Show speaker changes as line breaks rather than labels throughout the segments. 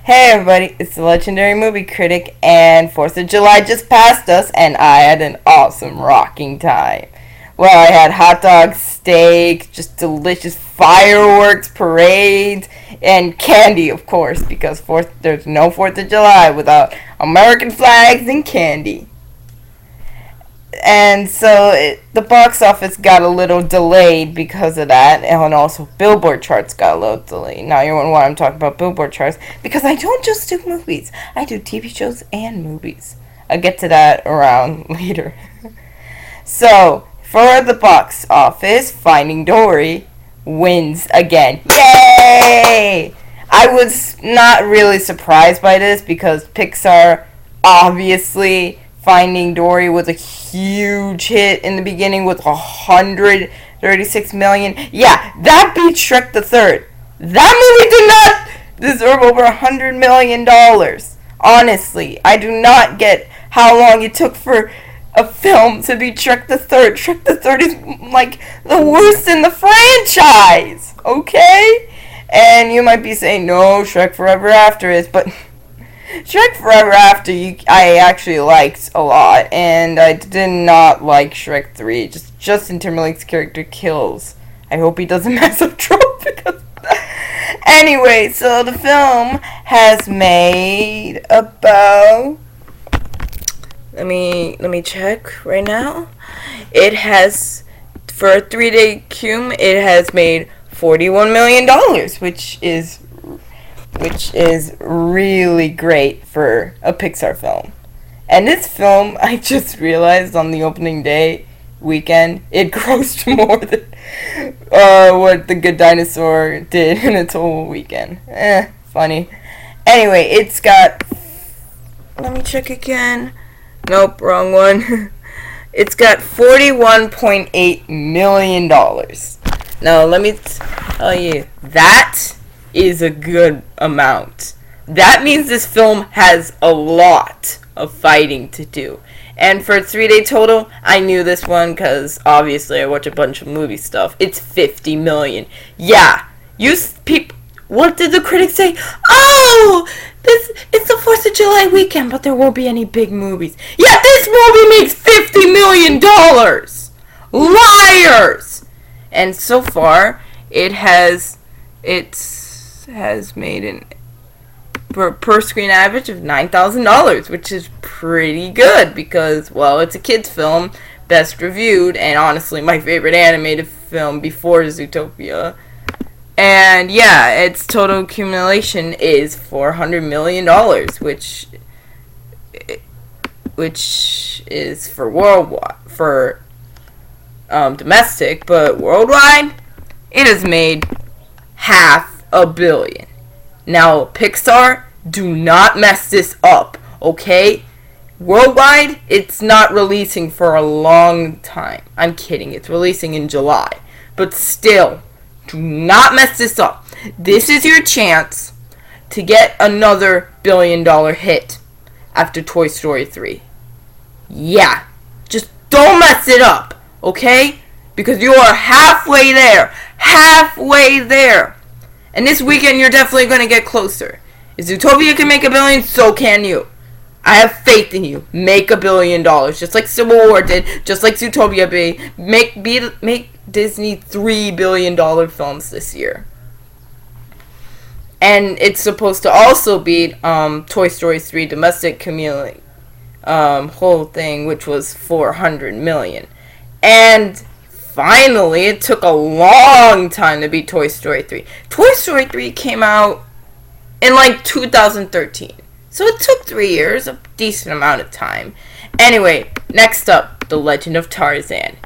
Hey everybody, it's the legendary movie critic, and 4th of July just passed us, and I had an awesome rocking time. Well, I had hot dogs, steak, just delicious fireworks, parades, and candy, of course, because there's no 4th of July without American flags and candy. And so the box office got a little delayed because of that, and also Billboard charts got a little delayed. Now you're wondering why I'm talking about Billboard charts, because I don't just do movies. I do TV shows and movies. I'll get to that around later. So, for the box office, Finding Dory wins again. Yay! I was not really surprised by this because Pixar obviously... Finding Dory was a huge hit in the beginning with 136 million. Yeah, that beat Shrek the Third. That movie did not deserve over $100 million. Honestly, I do not get how long it took for a film to beat Shrek the Third. Shrek the Third is like the worst in the franchise. Okay? And you might be saying, no, Shrek Forever After is, but... Shrek Forever After I actually liked a lot, and I did not like Shrek 3. Justin Timberlake's character kills. I hope he doesn't mess up Troll because... Anyway, so the film has made about... Let me check right now. It has, for a 3-day cum, it has made $41 million, which is really great for a Pixar film. And this film, I just realized on the opening day weekend, it grossed more than what The Good Dinosaur did in its whole weekend. Funny. Anyway, it's got... Let me check again. Nope, wrong one. It's got $41.8 million. Now, let me tell you, that is a good amount. That means this film has a lot of fighting to do. And for a 3-day total, I knew this one because obviously I watch a bunch of movie stuff. It's 50 million. Yeah, what did the critics say? Oh, it's the 4th of July weekend, but there won't be any big movies. Yeah, this movie makes $50 million. Liars! And so far, it has made an per screen average of $9,000, which is pretty good because, well, it's a kids film, best reviewed, and honestly my favorite animated film before Zootopia. And yeah, its total accumulation is $400 million, which is for worldwide, domestic, but worldwide it has made $500 million. Now, Pixar, do not mess this up, okay? Worldwide, it's not releasing for a long time. I'm kidding, it's releasing in July. But still, do not mess this up. This is your chance to get another billion-dollar hit after Toy Story 3. Yeah, just don't mess it up, okay? Because you are halfway there. Halfway there. And this weekend, you're definitely going to get closer. If Zootopia can make $1 billion, so can you. I have faith in you. Make $1 billion. Just like Civil War did. Just like Zootopia did. Make Disney $3 billion films this year. And it's supposed to also beat Toy Story 3 domestic community whole thing, which was $400 million. And... finally, it took a long time to beat Toy Story 3. Toy Story 3 came out in like 2013. So it took 3 years, a decent amount of time. Anyway, next up, The Legend of Tarzan.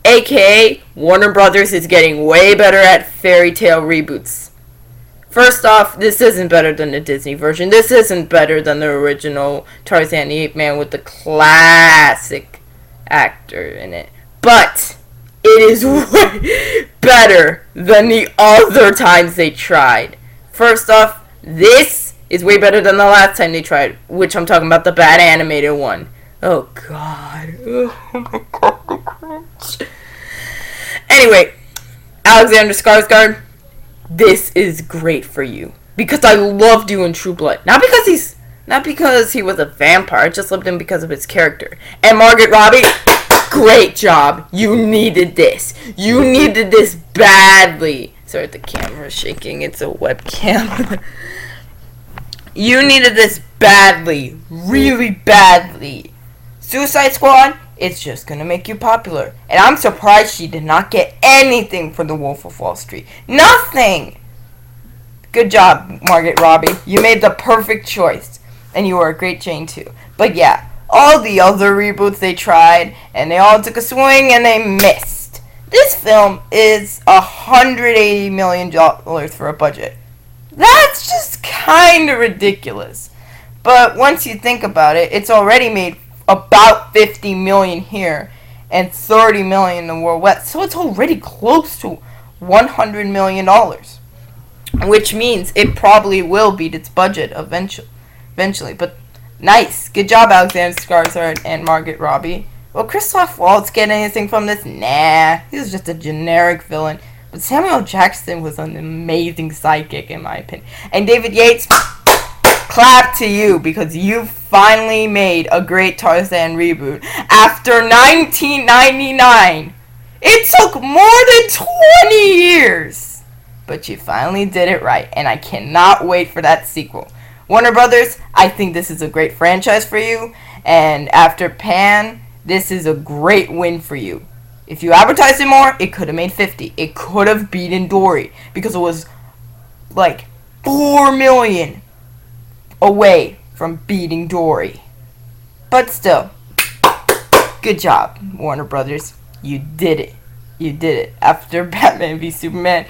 AKA, Warner Brothers is getting way better at fairy tale reboots. First off, this isn't better than the Disney version. This isn't better than the original Tarzan the Ape Man with the classic actor in it. But... it is way better than the other times they tried. First off, this is way better than the last time they tried, which I'm talking about the bad animated one. Oh, God. Oh, my God, the cringe. Anyway, Alexander Skarsgård, this is great for you. because I love doing True Blood. Not because he was a vampire. I just loved him because of his character. And Margaret Robbie, great job. You needed this. You needed this badly. Sorry, the camera's shaking. It's a webcam. You needed this badly. Really badly. Suicide Squad, it's just gonna make you popular. And I'm surprised she did not get anything for The Wolf of Wall Street. Nothing! Good job, Margaret Robbie. You made the perfect choice. And you were a great Jane, too. But yeah, all the other reboots they tried, and they all took a swing and they missed. This film is $180 million for a budget. That's just kind of ridiculous. But once you think about it, it's already made about 50 million here and 30 million in the World West. So it's already close to $100 million. Which means it probably will beat its budget eventually. But nice. Good job, Alexander Skarsgård and Margaret Robbie. Will Christoph Waltz get anything from this? Nah. He was just a generic villain. But Samuel Jackson was an amazing sidekick, in my opinion. And David Yates, clap to you, because you finally made a great Tarzan reboot after 1999. It took more than 20 years. But you finally did it right, and I cannot wait for that sequel. Warner Brothers, I think this is a great franchise for you, and after Pan, this is a great win for you. If you advertised it more, it could have made 50. It could have beaten Dory, because it was like 4 million away from beating Dory. But still, good job, Warner Brothers. You did it. You did it. After Batman v Superman,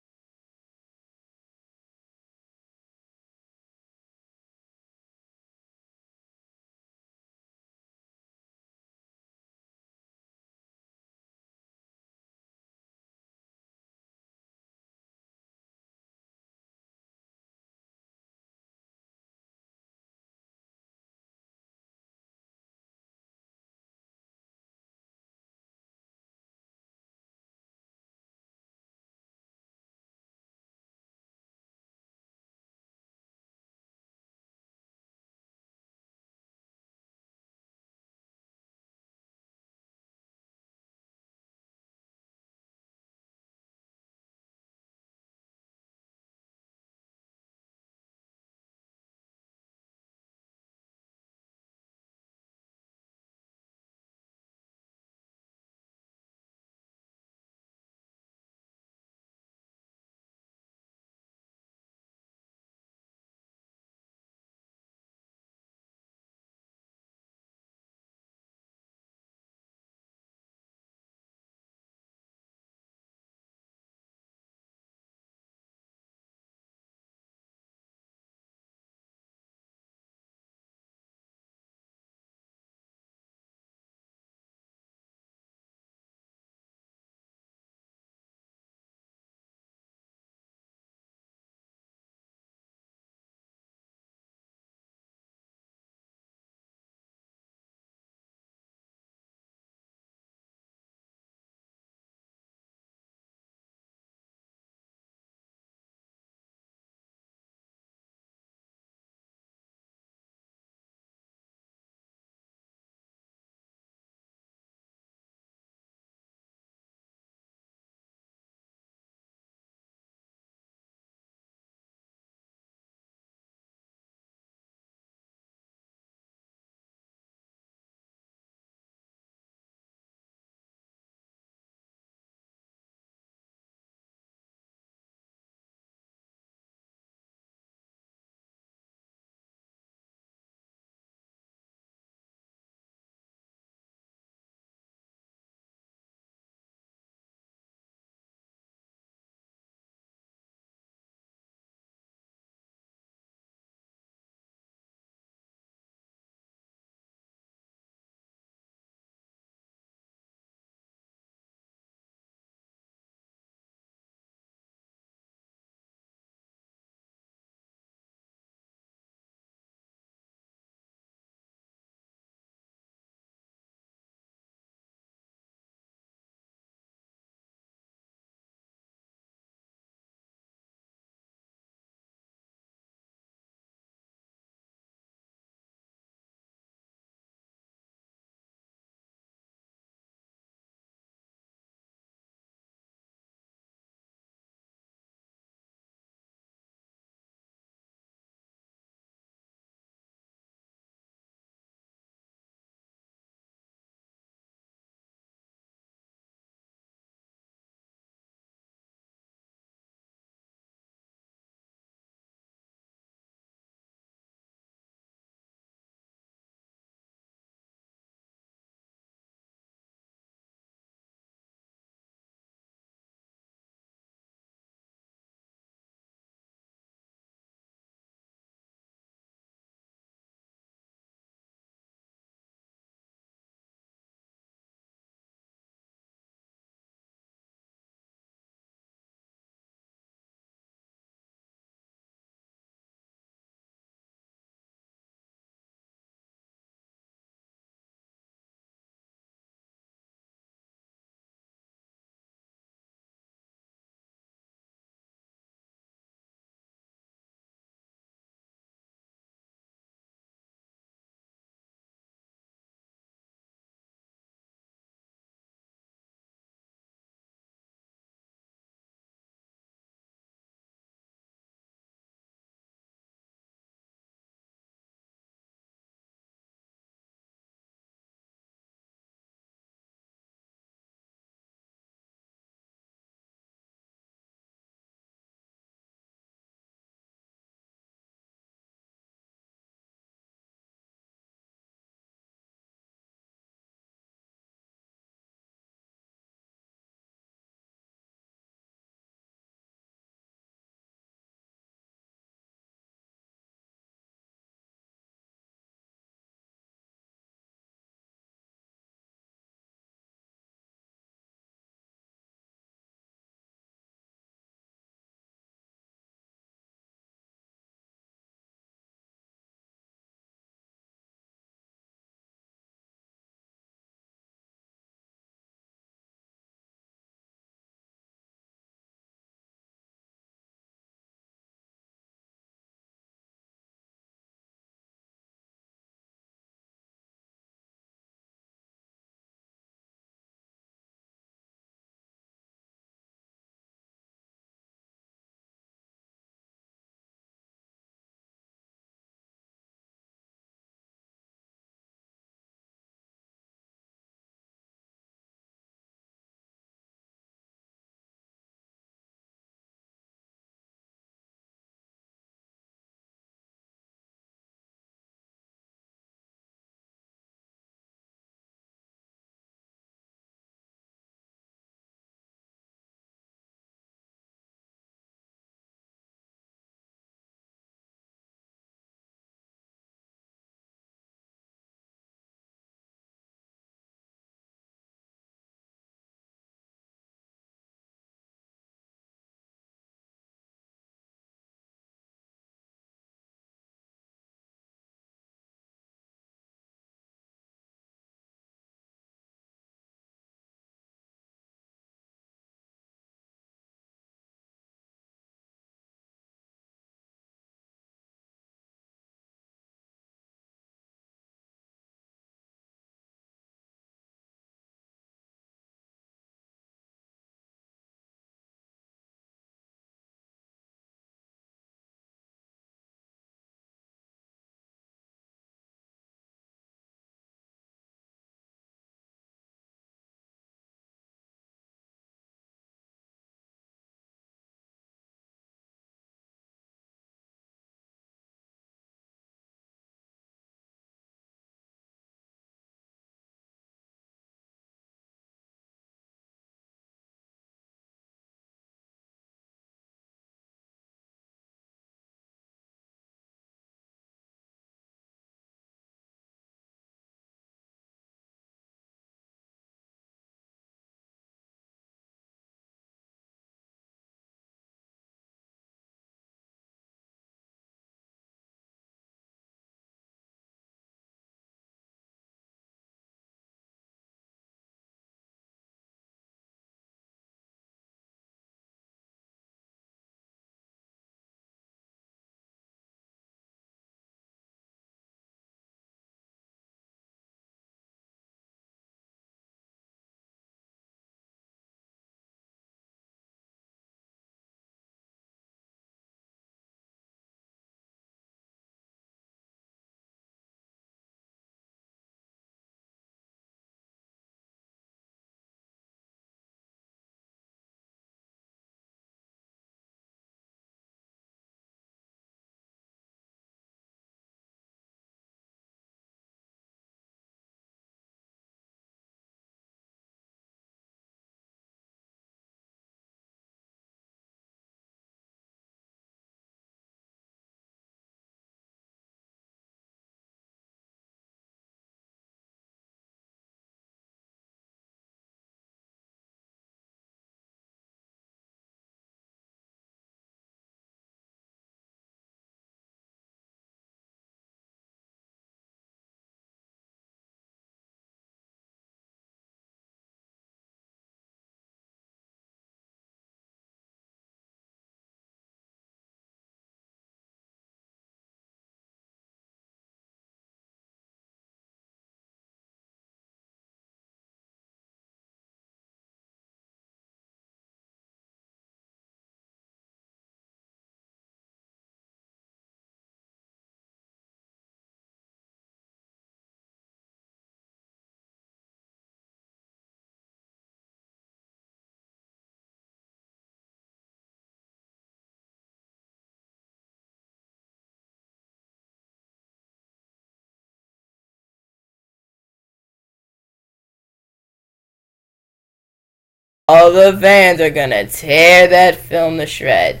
all the fans are gonna tear that film to shred.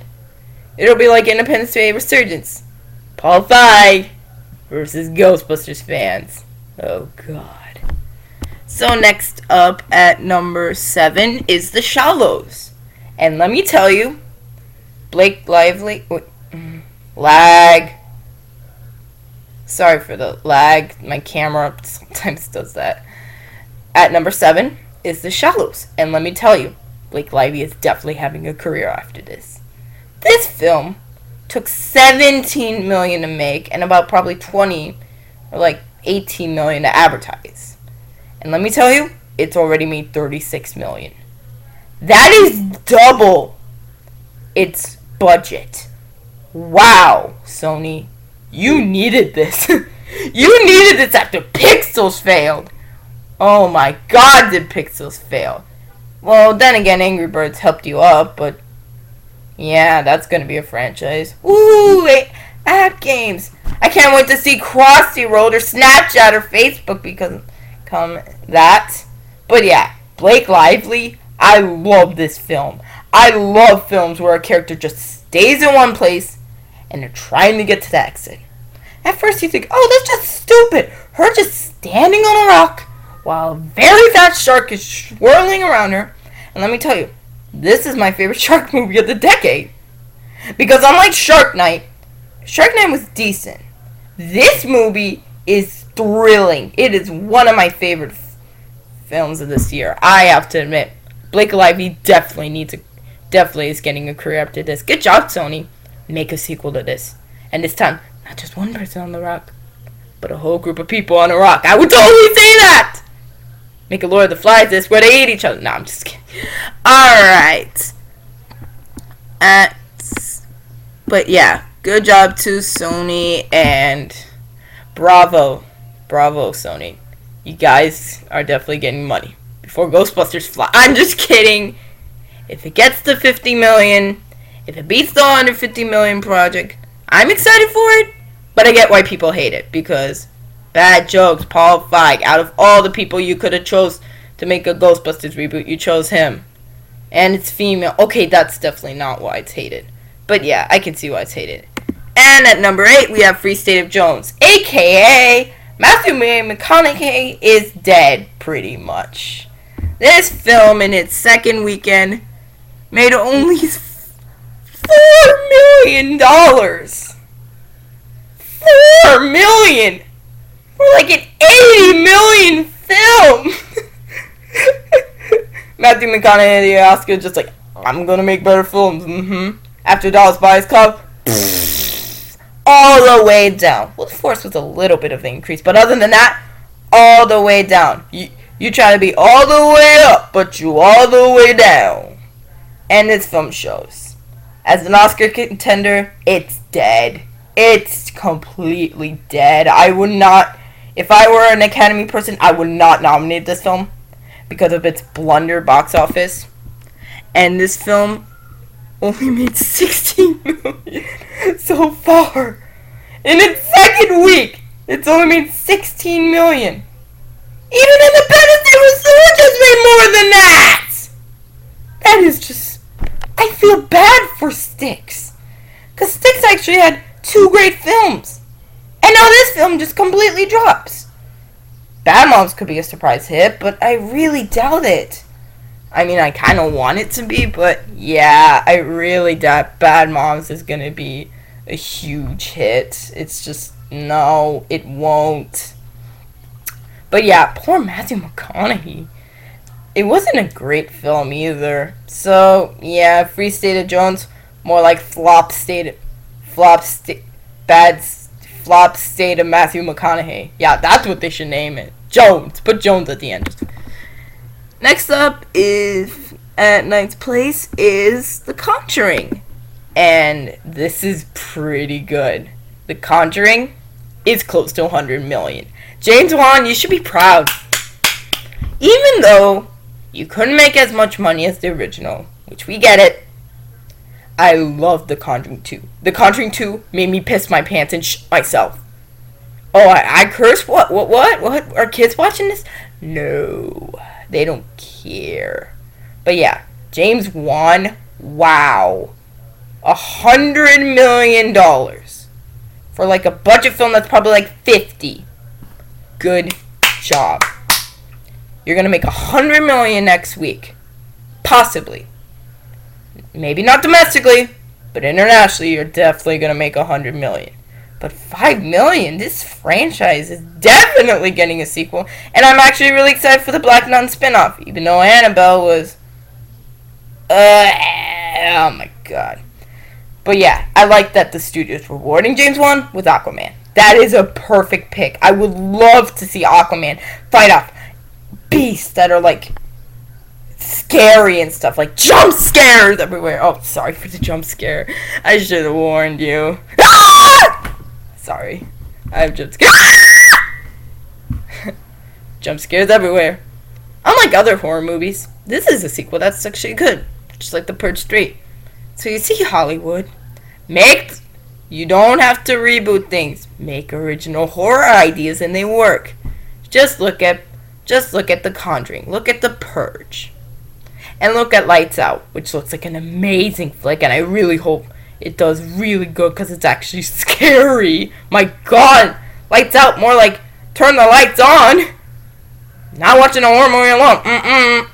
It'll be like Independence Day Resurgence. Paul Feig versus Ghostbusters fans. Oh god. So next up at number 7 is The Shallows. And let me tell you, Blake Lively... lag. Sorry for the lag. My camera sometimes does that. At number 7 is The Shallows. And let me tell you, Blake Lively is definitely having a career after this. This film took $17 million to make and about probably 20 or like 18 million to advertise. And let me tell you, it's already made $36 million. That is double its budget. Wow, Sony. You needed this. You needed this after Pixels failed. Oh my god, did Pixels fail. Well, then again, Angry Birds helped you up, but yeah, that's gonna be a franchise. Ooh, app games. I can't wait to see Crossy Road or Snapchat or Facebook become that. But yeah, Blake Lively, I love this film. I love films where a character just stays in one place and they're trying to get to the exit. At first you think, oh, that's just stupid. Her just standing on a rock while a very fat shark is swirling around her. And let me tell you, this is my favorite shark movie of the decade. Because unlike Shark Night was decent. This movie is thrilling. It is one of my favorite films of this year. I have to admit, Blake Lively definitely is getting a career after this. Good job, Sony. Make a sequel to this. And this time, not just one person on the rock, but a whole group of people on a rock. I would totally say that! Make a Lord of the Flies this where they eat each other. No, I'm just kidding. Alright. But yeah, good job to Sony and bravo. Bravo, Sony. You guys are definitely getting money before Ghostbusters fly. I'm just kidding. If it gets to 50 million, if it beats the 150 million project, I'm excited for it. But I get why people hate it, because bad jokes, Paul Feig. Out of all the people you could have chose to make a Ghostbusters reboot, you chose him. And it's female. Okay, that's definitely not why it's hated. But yeah, I can see why it's hated. And at number 8, we have Free State of Jones, a.k.a. Matthew McConaughey is dead, pretty much. This film, in its second weekend, made only $4 million. $4 million! For like an $80 million film! Matthew McConaughey, the Oscar, just like, I'm gonna make better films, After Dallas Buyers Club, all the way down. Well, The Force was a little bit of an increase, but other than that, all the way down. You try to be all the way up, but you all the way down. And this film shows. As an Oscar contender, it's dead. It's completely dead. I would not, if I were an Academy person, I would not nominate this film because of its blunder box office. And this film only made $16 million so far. In its second week, it's only made $16 million. Even Independence Day Resurgence made more than that! That is just, I feel bad for Styx. Because Styx actually had 2 great films. And now this film just completely drops. Bad Moms could be a surprise hit, but I really doubt it. I mean, I kind of want it to be, but yeah, I really doubt Bad Moms is going to be a huge hit. It's just, no, it won't. But yeah, poor Matthew McConaughey. It wasn't a great film either. So, yeah, Free State of Jones, more like flop state of Matthew McConaughey. Yeah, that's what they should name it. Jones. Put Jones at the end. Next up is, at ninth place, is The Conjuring. And this is pretty good. The Conjuring is close to 100 million. James Wan, you should be proud. Even though you couldn't make as much money as the original, which we get it, I love The Conjuring 2. The Conjuring 2 made me piss my pants and shit myself. Oh, I curse? What? Are kids watching this? No, they don't care. But yeah, James Wan, wow. $100 million for like a budget film that's probably like 50. Good job. You're gonna make $100 million next week, possibly. Maybe not domestically, but internationally, you're definitely gonna make $100 million. But $5 million, this franchise is definitely getting a sequel, and I'm actually really excited for the Black Nun spinoff, even though Annabelle was, oh my god. But yeah, I like that the studio's rewarding James Wan with Aquaman. That is a perfect pick. I would love to see Aquaman fight off beasts that are like scary and stuff, like jump scares everywhere. Oh, sorry for the jump scare. I should have warned you. Ah! Sorry, I have jump scares. Jump scares everywhere. Unlike other horror movies, this is a sequel that's actually good, just like The Purge 3. So you see, Hollywood, you don't have to reboot things. Make original horror ideas and they work. Just look at The Conjuring. Look at The Purge. And look at Lights Out, which looks like an amazing flick, and I really hope it does really good because it's actually scary. My god! Lights Out, more like turn the lights on. Not watching a horror movie alone.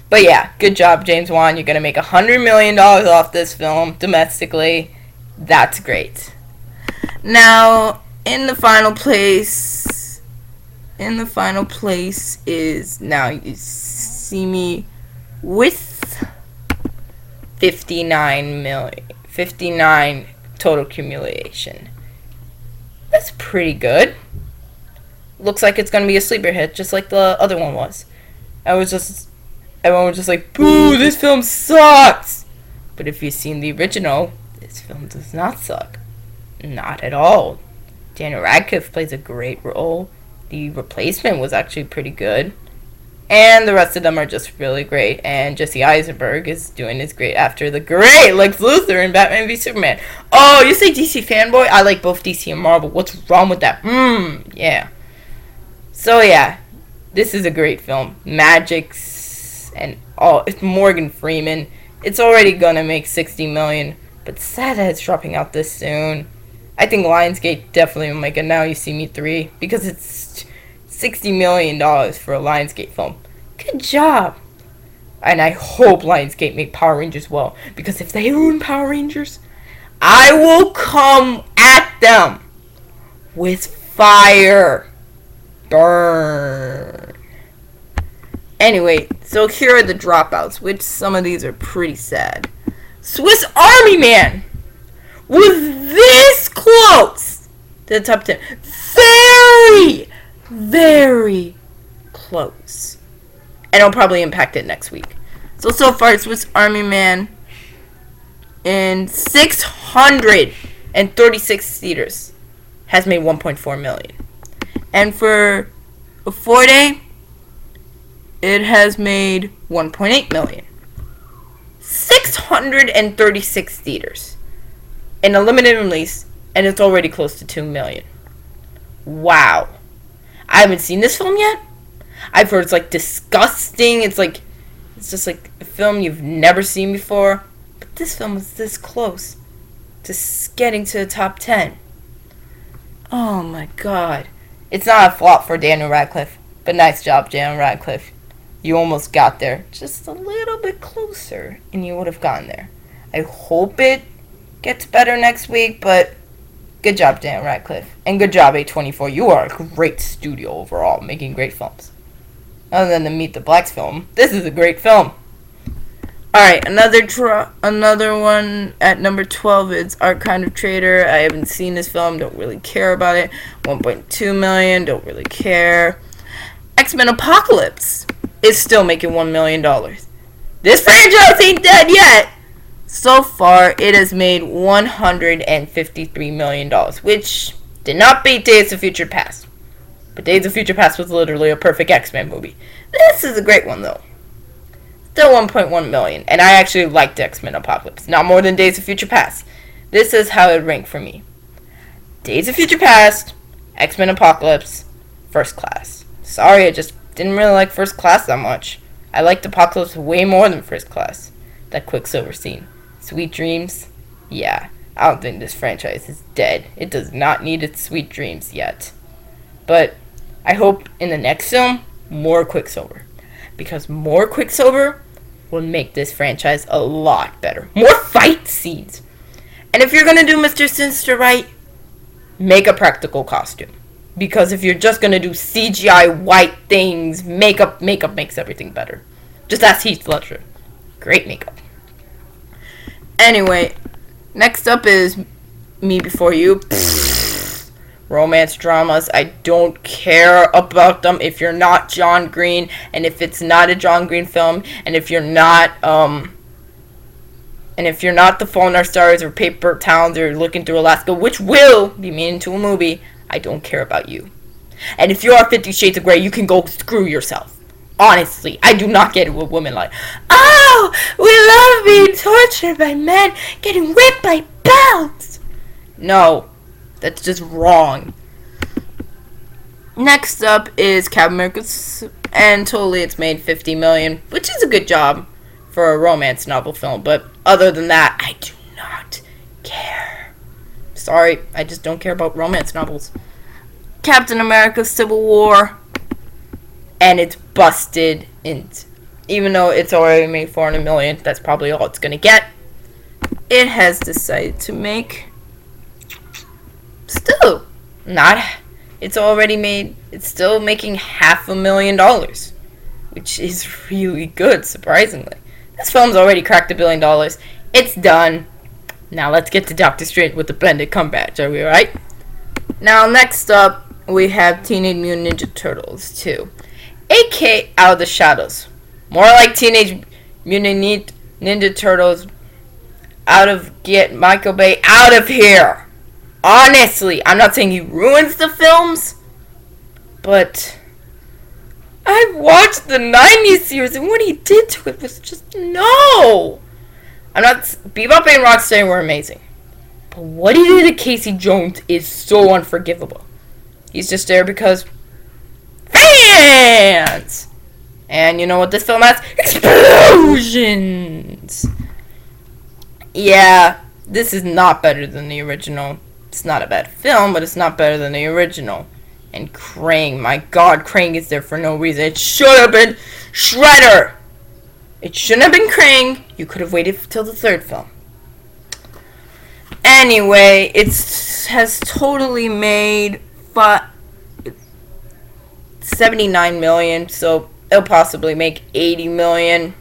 But yeah, good job, James Wan. You're going to make $100 million off this film domestically. That's great. Now, in the final place is Now You See Me with 59 total accumulation. That's pretty good. Looks like it's going to be a sleeper hit, just like the other one was. Everyone was just like, boo, this film sucks! But if you've seen the original, this film does not suck. Not at all. Daniel Radcliffe plays a great role. The replacement was actually pretty good. And the rest of them are just really great. And Jesse Eisenberg is doing his great after the great Lex Luthor in Batman v Superman. Oh, you say DC fanboy? I like both DC and Marvel. What's wrong with that? Yeah. So yeah, this is a great film. Magic's and it's Morgan Freeman. It's already gonna make $60 million, but sad that it's dropping out this soon. I think Lionsgate definitely will make a Now You See Me 3 because it's $60 million for a Lionsgate film. Good job. And I hope Lionsgate make Power Rangers well, because if they ruin Power Rangers, I will come at them with fire. Burn. Anyway, so here are the dropouts, which some of these are pretty sad. Swiss Army Man was this close to the top 10. Very, very close. And it'll probably impact it next week. So far, Swiss Army Man in 636 theaters has made $1.4 million. And for a 4-day, it has made $1.8 million. 636 theaters in a limited release, and it's already close to $2 million. Wow. I haven't seen this film yet. I've heard it's like disgusting. It's just like a film you've never seen before. But this film is this close to getting to the top 10. Oh my god. It's not a flop for Daniel Radcliffe, but nice job, Daniel Radcliffe. You almost got there. Just a little bit closer, and you would have gotten there. I hope it gets better next week, but good job, Daniel Radcliffe. And good job, A24. You are a great studio overall, making great films. Other than the Meet the Blacks film, this is a great film. Alright, another one at number 12 is Art Kind of Traitor. I haven't seen this film, don't really care about it. 1.2 million, don't really care. X-Men Apocalypse is still making $1 million. This franchise ain't dead yet. So far, it has made $153 million, which did not beat Days of Future Past. But Days of Future Past was literally a perfect X-Men movie. This is a great one, though. Still 1.1 million, and I actually liked X-Men Apocalypse. Not more than Days of Future Past. This is how it ranked for me. Days of Future Past, X-Men Apocalypse, First Class. Sorry, I just didn't really like First Class that much. I liked Apocalypse way more than First Class. That Quicksilver scene. Sweet dreams? Yeah. I don't think this franchise is dead. It does not need its sweet dreams yet. But I hope in the next film, more Quicksilver. Because more Quicksilver will make this franchise a lot better. More fight scenes. And if you're going to do Mr. Sinister right, make a practical costume. Because if you're just going to do CGI white things, makeup makes everything better. Just ask Heath Ledger. Great makeup. Anyway, next up is Me Before You. Romance dramas. I don't care about them if you're not John Green, and if it's not a John Green film, and if you're not the Fallen Stars or Paper Towns or Looking Through Alaska, which will be made into a movie. I don't care about you. And if you are 50 Shades of Grey, you can go screw yourself. Honestly, I do not get it with women like, oh, we love being tortured by men, getting whipped by belts. No, that's just wrong. Next up is Captain America, and totally it's made $50 million, which is a good job for a romance novel film. But other than that, I do not care. Sorry, I just don't care about romance novels. Captain America Civil War, and it's busted. Even though it's already made $400 million, that's probably all it's gonna get. It has decided to make still not. It's already made. It's still making $500,000, which is really good, surprisingly. This film's already cracked $1 billion. It's done. Now let's get to Doctor Strange with the Benedict Cumberbatch. Are we alright? Now next up we have Teenage Mutant Ninja Turtles 2, aka Out of the Shadows. More like Teenage Mutant Ninja Turtles. Get Michael Bay out of here. Honestly, I'm not saying he ruins the films, but I've watched the 90s series, and what he did to it was just no. Bebop and Rocksteady were amazing, but what he did to Casey Jones is so unforgivable. He's just there because fans. And you know what this film has? Explosions. Yeah, this is not better than the original. It's not a bad film, but it's not better than the original. And Krang, my god, Krang is there for no reason. It should have been Shredder. It shouldn't have been Krang. You could have waited till the third film. Anyway, it has totally made $79 million, so it'll possibly make $80 million.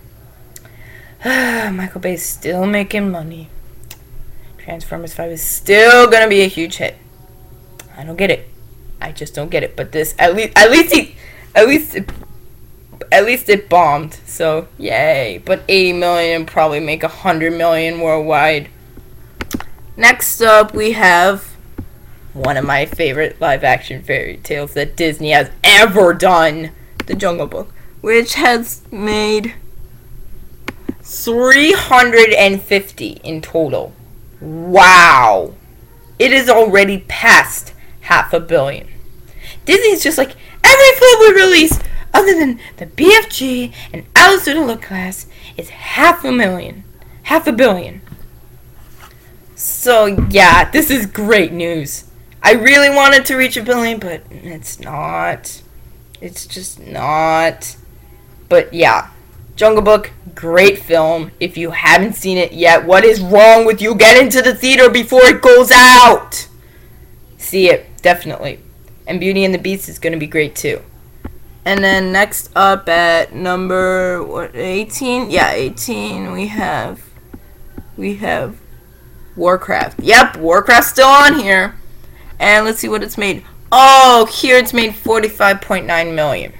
Michael Bay's still making money. Transformers 5 is still gonna be a huge hit. I don't get it. I just don't get it. But this, at least it bombed. So yay. But 80 million probably make 100 million worldwide. Next up, we have one of my favorite live-action fairy tales that Disney has ever done, The Jungle Book, which has made 350 in total. Wow. It is already past $500 million. Disney's just like, every film we release other than the BFG and Alice Through the Looking Glass is $500 million. $500 million. So yeah, this is great news. I really wanted to reach $1 billion, but it's not. It's just not. But yeah, Jungle Book, great film. If you haven't seen it yet, what is wrong with you? Get into the theater before it goes out. See it, definitely. And Beauty and the Beast is going to be great too. And then next up at number 18? Yeah, 18. We have Warcraft. Yep, Warcraft's still on here. And let's see what it's made. Oh, here it's made $45.9 million.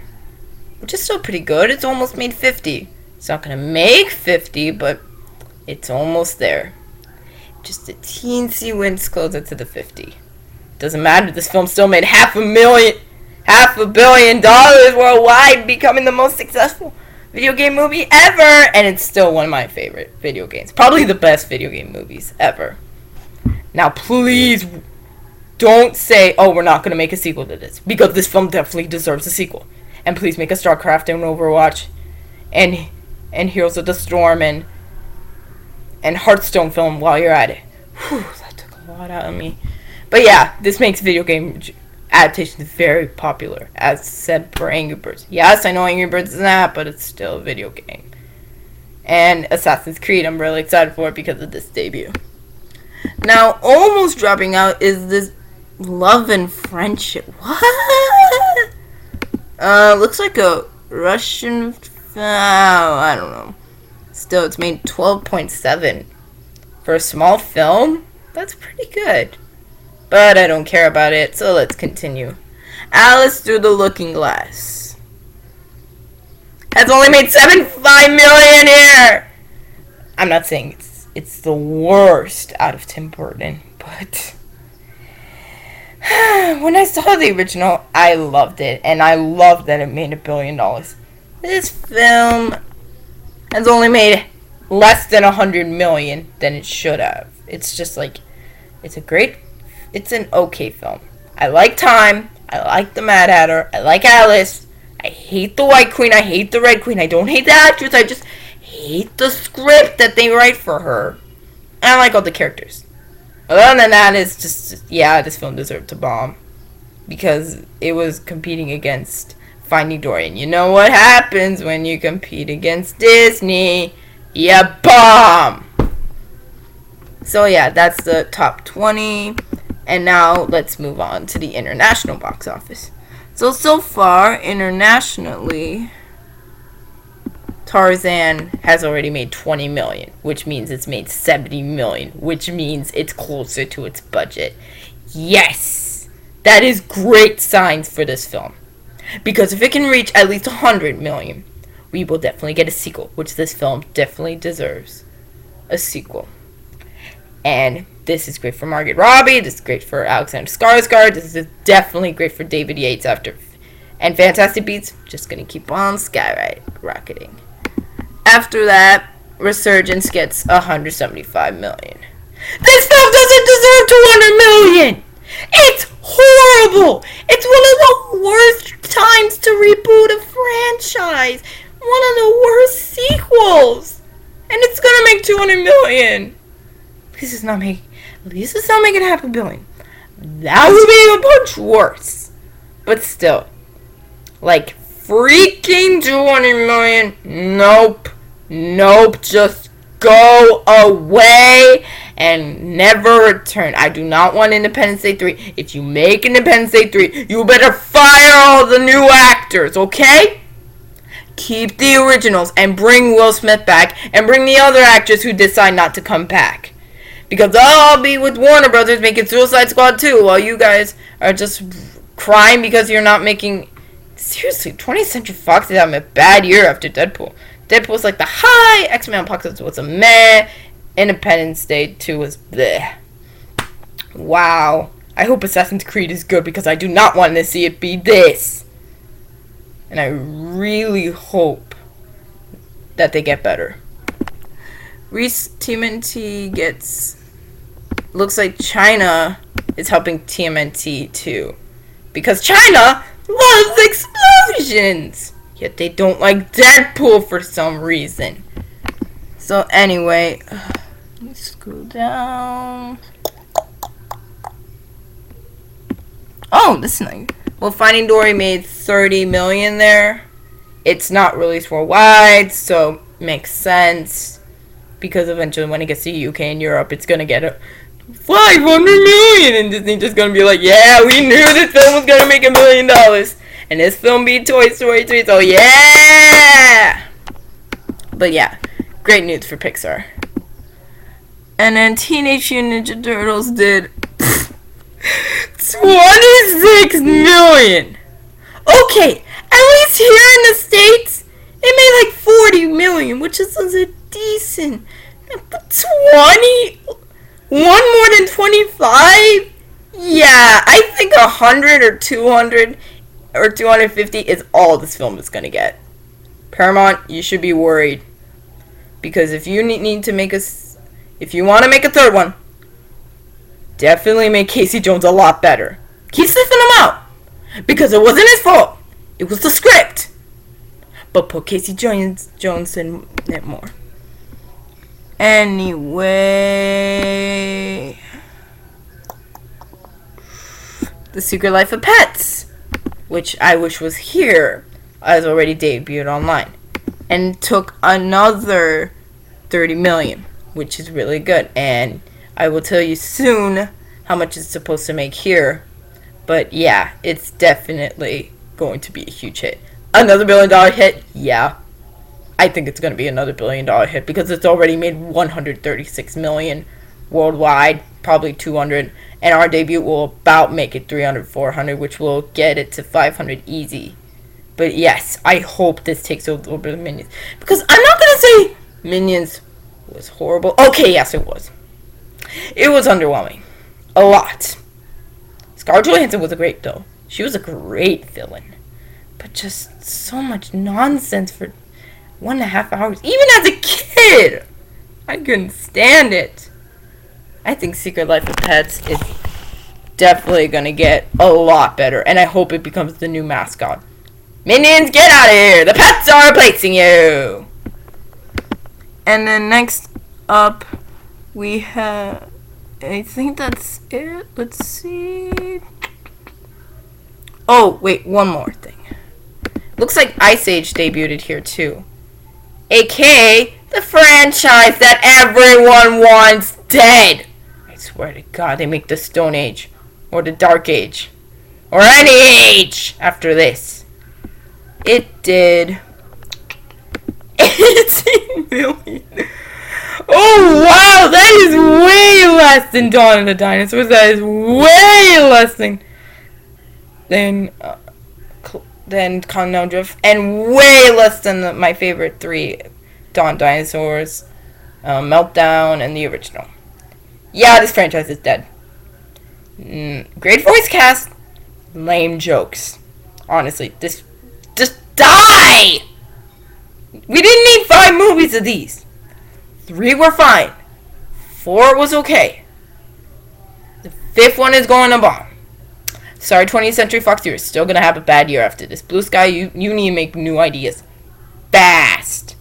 Which is still pretty good. It's almost made 50. It's not going to make 50, but it's almost there. Just a teensy wins closer to the 50. Doesn't matter. This film still made $500 million worldwide, becoming the most successful video game movie ever. And it's still one of my favorite video games. Probably the best video game movies ever. Now, please don't say, oh, we're not going to make a sequel to this. Because this film definitely deserves a sequel. And please make a StarCraft and Overwatch. and Heroes of the Storm and Hearthstone film while you're at it. Whew, that took a lot out of me. But yeah, this makes video game adaptations very popular, as said for Angry Birds. Yes, I know Angry Birds is an app, but it's still a video game. And Assassin's Creed, I'm really excited for it because of this debut. Now, almost dropping out is this Love and Friendship. What? Looks like a Russian. I don't know. Still, it's made 12.7 for a small film. That's pretty good. But I don't care about it, so let's continue. Alice Through the Looking Glass has only made $75 million here. I'm not saying it's the worst out of Tim Burton, but when I saw the original, I loved it, and I loved that it made $1 billion. This film has only made less than $100 million than it should have. It's just like, it's an okay film. I like Time. I like the Mad Hatter. I like Alice. I hate the White Queen. I hate the Red Queen. I don't hate the actress. I just hate the script that they write for her. And I like all the characters. Other than that, it's just, yeah, this film deserved to bomb. Because it was competing against Finding Dory. And you know what happens when you compete against Disney? You bomb! So yeah, that's the top 20. And now let's move on to the international box office. So far, internationally, Tarzan has already made $20 million, which means it's made $70 million, which means it's closer to its budget. Yes! That is great signs for this film. Because if it can reach at least $100 million, we will definitely get a sequel, which this film definitely deserves a sequel. And this is great for Margot Robbie. This is great for Alexander Skarsgård. This is definitely great for David Yates after. And Fantastic Beasts, just going to keep on skyrocketing. After that, Resurgence gets $175 million. This film doesn't deserve $200 million! It's horrible! It's one of the worst times to reboot a franchise. One of the worst sequels. And it's going to make $200 million. Please just not make it $500 million. That would be a bunch worse. But still, like, freaking $200 million. Nope. Just go away and never return. I do not want Independence Day 3. If you make Independence Day 3, you better fire all the new actors, okay? Keep the originals and bring Will Smith back and bring the other actors who decide not to come back. Because I'll be with Warner Brothers making Suicide Squad 2 while you guys are just crying because you're not making... Seriously, 20th Century Fox is having a bad year after Deadpool. Deadpool's like the high, X-Men Apocalypse was a meh, Independence Day 2 was bleh. Wow. I hope Assassin's Creed is good because I do not want to see it be this. And I really hope that they get better. Reese TMNT gets... Looks like China is helping TMNT too. Because China loves explosions! Yet they don't like Deadpool for some reason. So anyway, let's scroll down. Oh, this is nice. Well, Finding Dory made $30 million there. It's not released worldwide, so makes sense. Because eventually when it gets to the UK and Europe, it's going to get a $500 million. And Disney's just going to be like, yeah, we knew this film was going to make $1 million. And this film beat Toy Story 3, so yeah! But yeah, great news for Pixar. And then Teenage Mutant Ninja Turtles did $26 million. Okay, at least here in the States, it made like $40 million, which is a decent. 20? One more than 25? Yeah, I think 100 or 200 or 250 is all this film is gonna get. Paramount, you should be worried. Because if you need to make if you want to make a third one, definitely make Casey Jones a lot better. Keep sniffing him out. Because it wasn't his fault. It was the script. but put Casey Jones in it more. Anyway, The Secret Life of Pets, which I wish was here, has already debuted online, and took another 30 million, which is really good. And I will tell you soon how much it's supposed to make here. But yeah, it's definitely going to be a huge hit. Another $1 billion hit? Yeah. I think it's going to be another $1 billion hit because it's already made 136 million worldwide, probably 200. And our debut will about make it 300, 400, which will get it to 500 easy. But yes, I hope this takes a little bit of Minions. Because I'm not going to say Minions was horrible. Okay, yes, it was. It was underwhelming. A lot. Scarlett Johansson was a great, though. She was a great villain. But just so much nonsense for 1.5 hours. Even as a kid, I couldn't stand it. I think Secret Life of Pets is definitely going to get a lot better. And I hope it becomes the new mascot. Minions, get out of here! The pets are replacing you! And then next up, we have... I think that's it. Let's see. Oh, wait, one more thing. Looks like Ice Age debuted here too. AKA the franchise that everyone wants dead. I swear to God, they make the Stone Age or the Dark Age or any age after this. It did 18 million. Oh, wow, that is way less than Dawn of the Dinosaurs. That is way less than Continental Drift, and way less than my favorite 3, Dawn Dinosaurs, Meltdown, and the original. Yeah, this franchise is dead. Great voice cast, lame jokes. Honestly, this just die! We didn't need 5 movies of these. 3 were fine. 4 was okay. The 5th one is going to bomb. Sorry, 20th Century Fox, you're still going to have a bad year after this. Blue Sky, you need to make new ideas. Fast.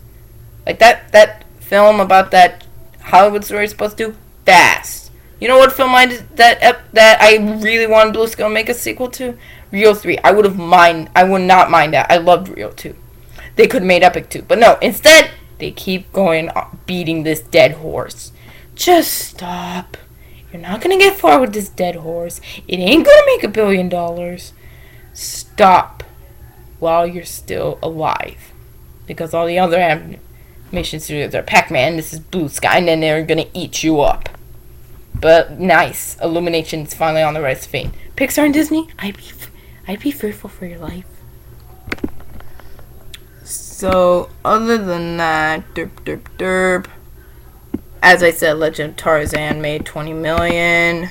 Like that film about that Hollywood story is supposed to do? Fast. You know what film that I really wanted Blue Sky to make a sequel to? Rio 3. I would not mind that. I loved Rio 2. They could have made Epic 2. But no, instead, they keep going beating this dead horse. Just stop. You're not going to get far with this dead horse. It ain't going to make $1 billion. Stop while you're still alive. Because all the other animation studios are Pac-Man, this is Blue Sky, and then they're going to eat you up. But nice. Illumination's finally on the rise to fame. Pixar and Disney, I'd be fearful for your life. So, other than that, derp. As I said, Legend of Tarzan made 20 million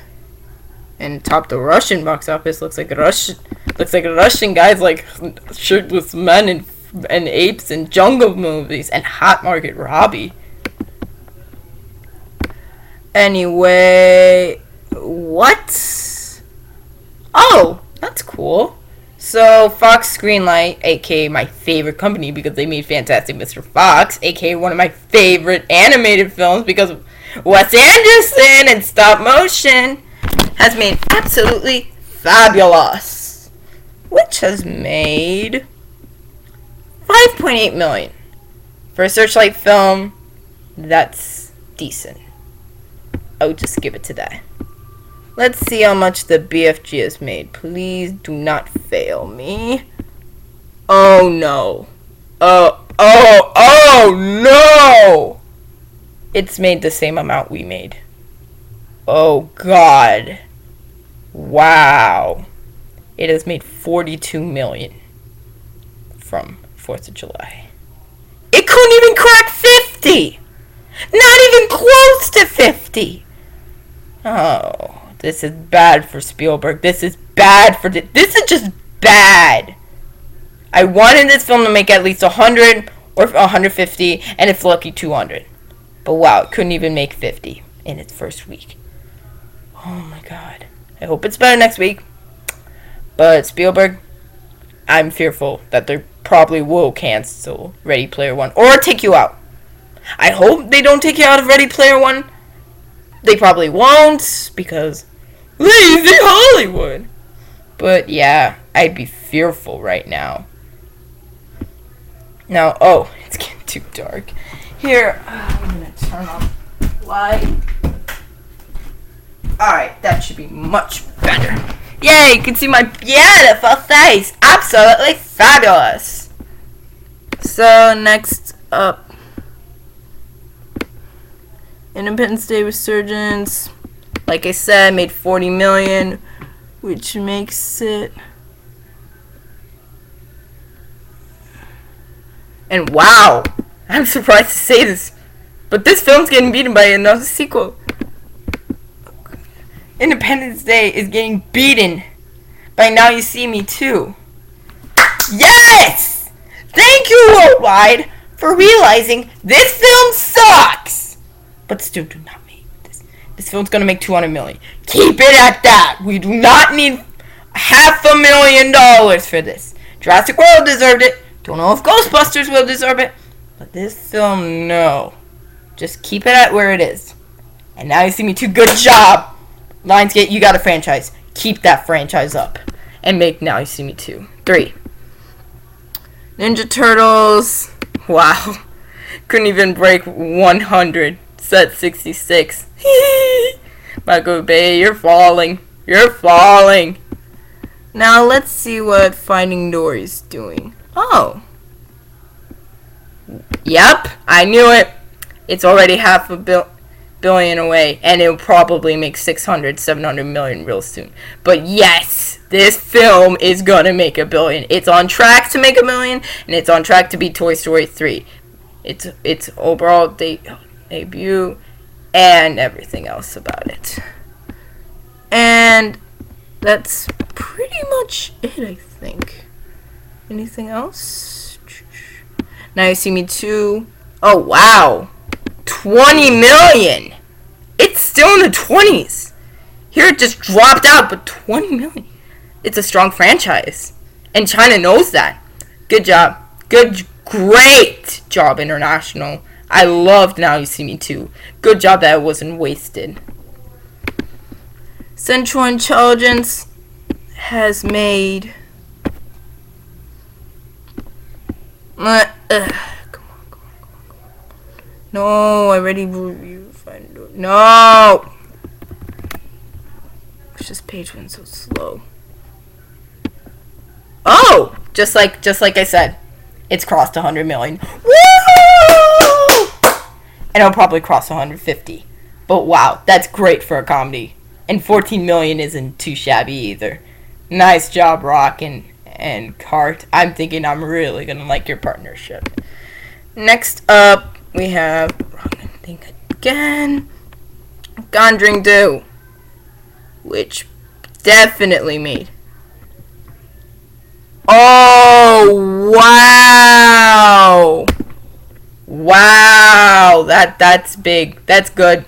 and topped the Russian box office. Looks like Russian guys like shirtless men and apes and jungle movies and Hot Market Robbie. Anyway, what? Oh, that's cool. So, Fox Greenlight, aka my favorite company because they made Fantastic Mr. Fox, aka one of my favorite animated films because of Wes Anderson and stop motion, has made Absolutely Fabulous, which has made 5.8 million. For a Searchlight film, that's decent. I would just give it to that. Let's see how much the BFG has made. Please do not fail me. Oh no. Oh no! It's made the same amount we made. Oh God. Wow. It has made 42 million from 4th of July. It couldn't even crack 50! Not even close to 50! Oh. This is bad for Spielberg. This is just bad. I wanted this film to make at least 100 or 150, and if lucky, 200. But wow, it couldn't even make 50 in its first week. Oh my God. I hope it's better next week. But Spielberg, I'm fearful that they're probably will cancel Ready Player One or take you out. I hope they don't take you out of Ready Player One. They probably won't because lazy Hollywood. But yeah, I'd be fearful right now. Now, oh, it's getting too dark. Here, I'm gonna turn off the light. Alright, that should be much better. Yay, you can see my beautiful face. Absolutely fabulous. So, next up, Independence Day Resurgence. Like I said, made 40 million, which makes it... And wow, I'm surprised to say this, but this film's getting beaten by another sequel. Independence Day is getting beaten by Now You See Me Too. Yes! Thank you, Worldwide, for realizing this film sucks! But still do not make this. This film's gonna make 200 million. Keep it at that. We do not need $500,000 for this. Jurassic World deserved it. Don't know if Ghostbusters will deserve it. But this film, no. Just keep it at where it is. And Now You See Me Too. Good job. Lionsgate, you got a franchise. Keep that franchise up. And make Now You See Me Too. 3. Ninja Turtles. Wow. Couldn't even break 100. Set 66. Michael Bay, you're falling. You're falling. Now let's see what Finding Dory's doing. Oh. Yep, I knew it. It's already $500 million away, and it'll probably make 600, 700 million real soon. But yes, this film is gonna make $1 billion. It's on track to make $1 million, and it's on track to beat Toy Story 3. It's overall debut and everything else about it. And that's pretty much it, I think. Anything else? Now You See Me Too. Oh, wow. 20 million. It's still in the 20s. Here it just dropped out, but 20 million. It's a strong franchise. And China knows that. Good job. Great job, International. I loved Now You See Me Too. Good job that it wasn't wasted. Central Intelligence has made... Come on. No, I already reviewed. No! It's just page one so slow. Oh! Just like I said, it's crossed 100 million. Woo! And it'll probably cross 150. But wow, that's great for a comedy. And 14 million isn't too shabby either. Nice job, Rock and Cart. I'm thinking I'm really gonna like your partnership. Next up, we have Rock and Think Again. Conjuring 2, which definitely made. Oh wow! Wow, that's big. That's good.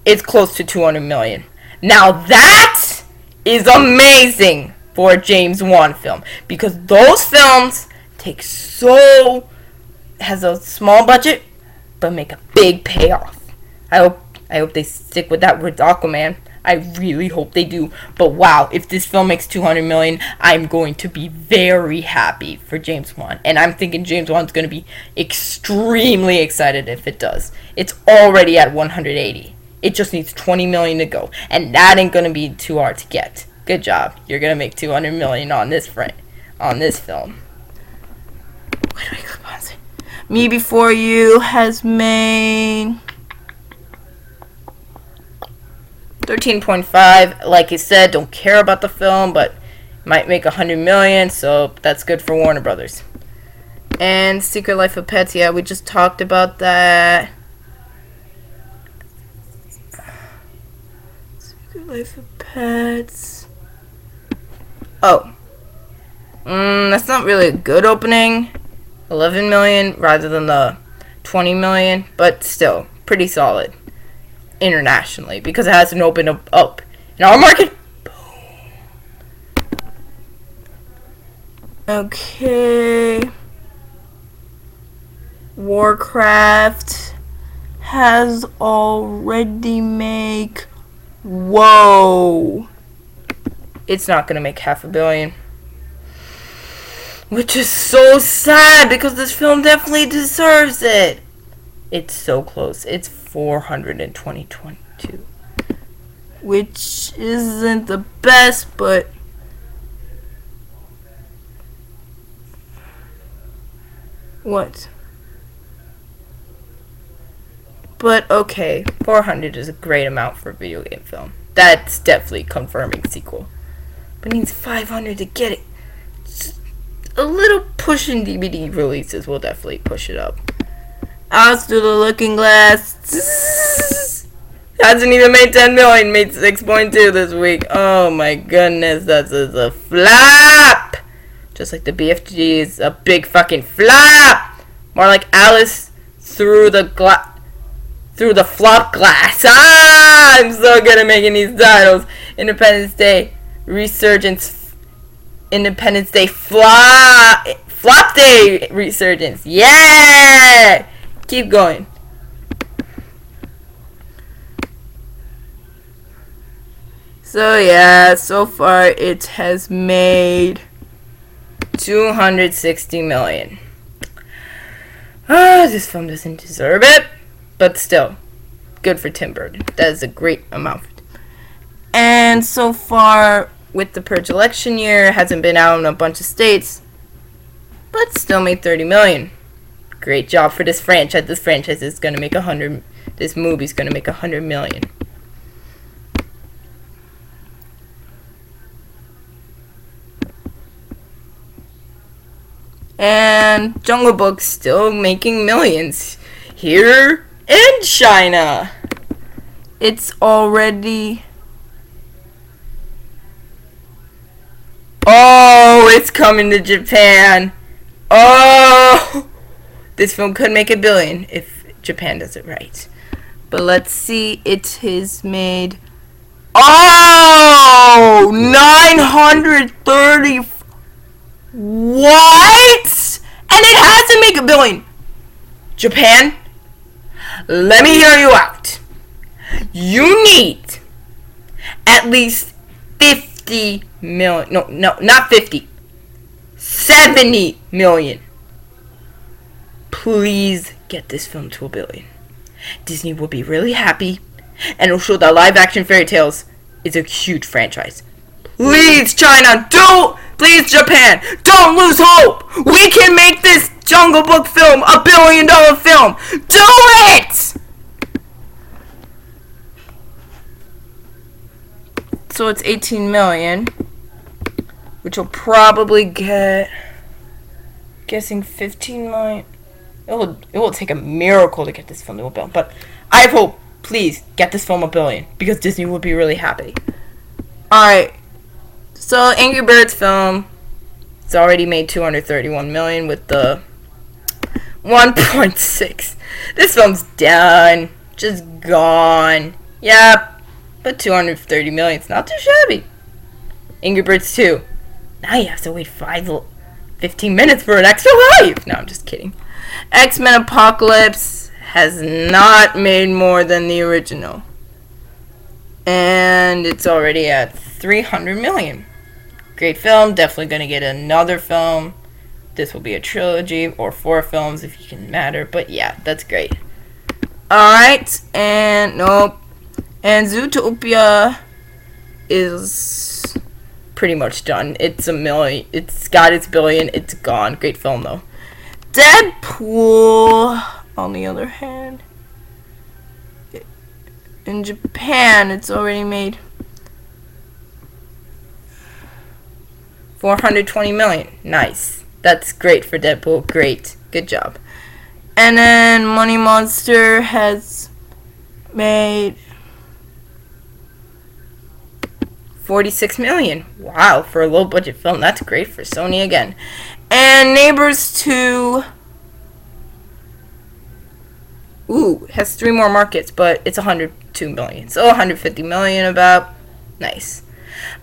It's close to 200 million. Now that is amazing for a James Wan film, because those films has a small budget but make a big payoff. I hope they stick with that with Aquaman. I really hope they do. But wow, if this film makes 200 million, I'm going to be very happy for James Wan. And I'm thinking James Wan's going to be extremely excited if it does. It's already at 180. It just needs 20 million to go. And that ain't going to be too hard to get. Good job. You're going to make 200 million on this film. Where do I click on it? Me Before You has made 13.5. Like I said, don't care about the film, but might make 100 million, so that's good for Warner Brothers. And Secret Life of Pets, yeah, we just talked about that. Secret Life of Pets. Oh. That's not really a good opening. 11 million rather than the 20 million, but still pretty solid internationally because it hasn't opened up in our market. Okay. Warcraft has already made... Whoa. It's not gonna make $500 million. Which is so sad because this film definitely deserves it. It's so close. It's 400 in 2022. Which isn't the best, but... What? But okay, 400 is a great amount for a video game film. That's definitely confirming sequel. But it needs 500 to get it. Just a little push in DVD releases will definitely push it up. As to the Looking Glass, hasn't even made 10 million, made 6.2 this week. Oh my goodness, that is a flop. Just like the BFG is a big fucking flop. More like Alice through the flop glass. Ah, I'm so good at making these titles. Independence Day Resurgence. Independence Day Flop Day Resurgence. Yeah! Keep going. So yeah, so far it has made 260 million. This film doesn't deserve it, but still, good for Tim Burton. That is a great amount. And so far, with the Purge election year, it hasn't been out in a bunch of states, but still made 30 million. Great job for this franchise. This franchise is gonna make 100. This movie's gonna make 100 million. And Jungle Book still making millions here in China. It's already... Oh, it's coming to Japan. Oh, this film could make $1 billion if Japan does it right. But let's see, it has made... Oh, 930... What? And it has to make $1 billion. Japan, let me hear you out. You need at least 50 million. No, not 50. 70 million. Please get this film to $1 billion. Disney will be really happy, and it'll show that live action fairy tales is a huge franchise. Please, China, please, Japan, don't lose hope. We can make this Jungle Book film $1 billion film. Do it! So it's 18 million, which will probably get, guessing 15 million. It will take a miracle to get this film to $1 billion, but I hope, please, get this film $1 billion, because Disney would be really happy. Alright. So, Angry Birds film, it's already made 231 million with the 1.6. This film's done. Just gone. Yep. But 230 million, it's not too shabby. Angry Birds 2. Now you have to wait 15 minutes for an extra life. No, I'm just kidding. X-Men Apocalypse has not made more than the original. And it's already at 300 million. Great film, definitely gonna get another film. This will be a trilogy or 4 films if you can matter, but yeah, that's great. Alright, and nope. And Zootopia is pretty much done. It's $1 million. It's got its $1 billion. It's gone. Great film though. Deadpool, on the other hand, in Japan, it's already made 420 million. Nice. That's great for Deadpool. Great. Good job. And then Money Monster has made 46 million. Wow, for a low budget film. That's great for Sony again. And Neighbors 2 has 3 more markets, but it's 102 million. So 150 million about. Nice.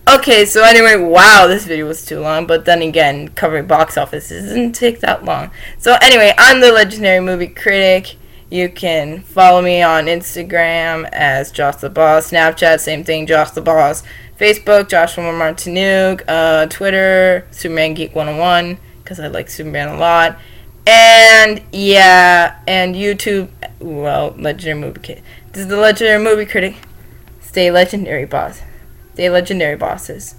Okay, so anyway, wow, this video was too long, but then again, covering box offices doesn't take that long. So anyway, I'm the legendary movie critic. You can follow me on Instagram as Josh the Boss, Snapchat, same thing, Josh the Boss, Facebook, Joshua Martinuk, Twitter, Superman Geek 101, because I like Superman a lot. And yeah, and YouTube, well, legendary movie critic. This is the legendary movie critic. Stay legendary, boss. Stay legendary, bosses.